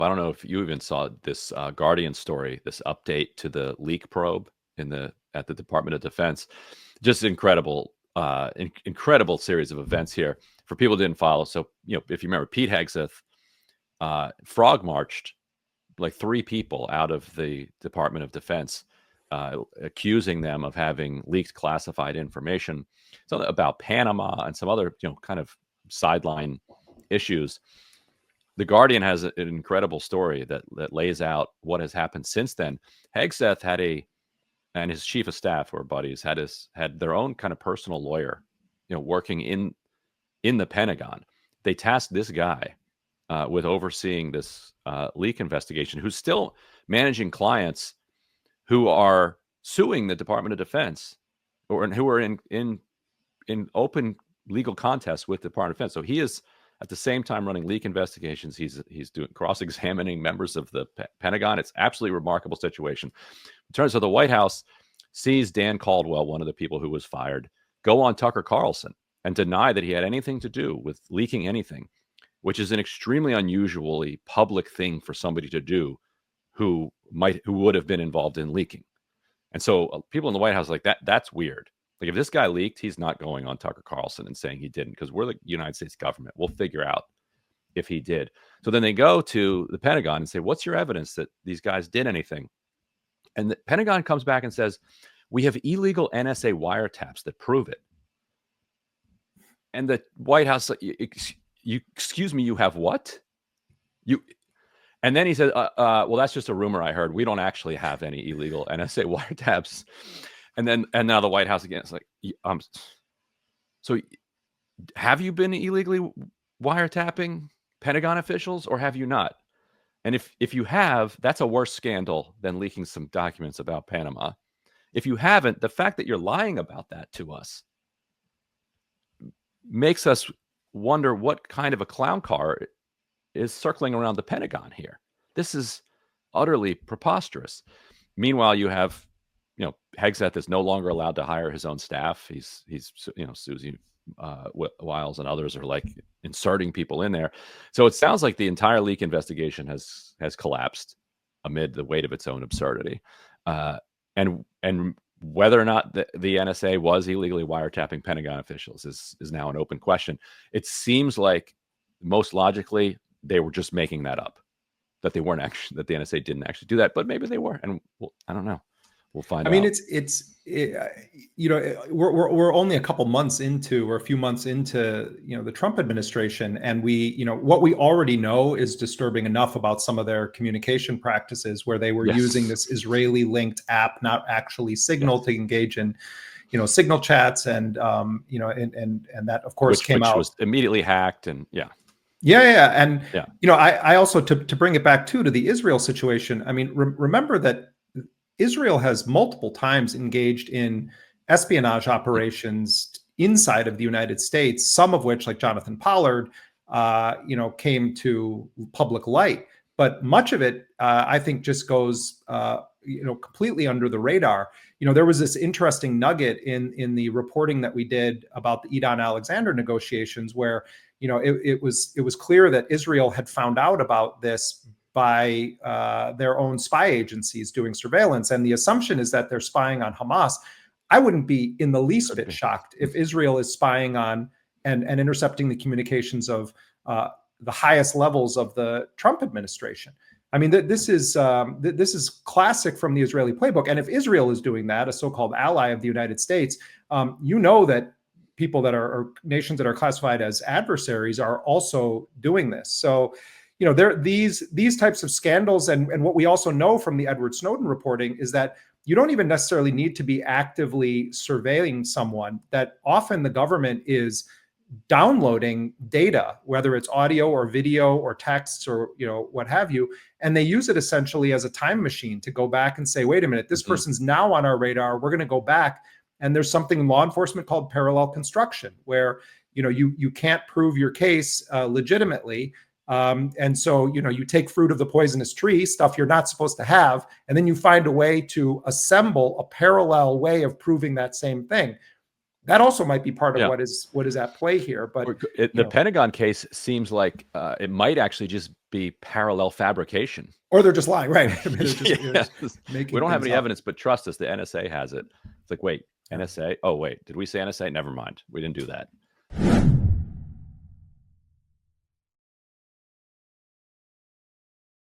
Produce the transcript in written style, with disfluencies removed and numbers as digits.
I don't know if you even saw this Guardian story, this update to the leak probe at the Department of Defense. Just incredible, incredible series of events here for people who didn't follow. So, if you remember, Pete Hegseth frog marched like 3 people out of the Department of Defense, accusing them of having leaked classified information, something about Panama and some other, kind of sideline issues. The Guardian has an incredible story that lays out what has happened since then. Hegseth and his chief of staff, who are buddies, had their own kind of personal lawyer, working in the Pentagon. They tasked this guy with overseeing this leak investigation, who's still managing clients who are suing the Department of Defense, and who are in open legal contests with the Department of Defense. So he is at the same time running leak investigations. He's doing cross-examining members of the Pentagon. It's absolutely remarkable situation. In terms of the White House, sees Dan Caldwell, one of the people who was fired, go on Tucker Carlson and deny that he had anything to do with leaking anything, which is an extremely unusually public thing for somebody to do who would have been involved in leaking. And so people in the White House are like, that's weird. Like, if this guy leaked, he's not going on Tucker Carlson and saying he didn't, because we're the United States government. We'll figure out if he did. So then they go to the Pentagon and say, what's your evidence that these guys did anything? And the Pentagon comes back and says, we have illegal NSA wiretaps that prove it. And the White House, excuse me, you have what? And then he said, well, that's just a rumor I heard. We don't actually have any illegal NSA wiretaps. And now the White House again is like, so have you been illegally wiretapping Pentagon officials, or have you not? And if you have, that's a worse scandal than leaking some documents about Panama. If you haven't, the fact that you're lying about that to us makes us wonder what kind of a clown car is circling around the Pentagon here. This is utterly preposterous. Meanwhile, you have, Hegseth is no longer allowed to hire his own staff. He's Susie Wiles and others are like inserting people in there. So it sounds like the entire leak investigation has collapsed amid the weight of its own absurdity. And whether or not the NSA was illegally wiretapping Pentagon officials is now an open question. It seems like most logically they were just making that up, that the NSA didn't actually do that, but maybe they were, and I don't know. We'll find out. I mean, we're only a couple months into, or a few months into, the Trump administration, and what we already know is disturbing enough about some of their communication practices, where they were using this Israeli-linked app, not actually Signal, to engage in, Signal chats, and and that of course came out, was immediately hacked, and I also to bring it back to the Israel situation. I mean, remember that Israel has multiple times engaged in espionage operations inside of the United States, some of which, like Jonathan Pollard, came to public light. But much of it, I think, just goes, completely under the radar. There was this interesting nugget in the reporting that we did about the Edon Alexander negotiations, where, it was clear that Israel had found out about this by their own spy agencies doing surveillance. And the assumption is that they're spying on Hamas. I wouldn't be in the least bit shocked if Israel is spying on and intercepting the communications of the highest levels of the Trump administration. I mean, this is classic from the Israeli playbook. And if Israel is doing that, a so-called ally of the United States, that people that are nations that are classified as adversaries are also doing this. So, there these types of scandals, and what we also know from the Edward Snowden reporting is that you don't even necessarily need to be actively surveilling someone, that often the government is downloading data, whether it's audio or video or texts or what have you, and they use it essentially as a time machine to go back and say, wait a minute, this person's now on our radar, we're going to go back. And there's something in law enforcement called parallel construction, where you can't prove your case legitimately. And so, you take fruit of the poisonous tree, stuff you're not supposed to have, and then you find a way to assemble a parallel way of proving that same thing. that also might be part of Yeah. what is at play here. But The Pentagon case seems like it might actually just be parallel fabrication. Or they're just lying, right? I mean, Yes. making We don't have things any up. evidence, but trust us, the NSA has it. It's like, wait, NSA? Oh, wait, did we say NSA? Never mind. We didn't do that.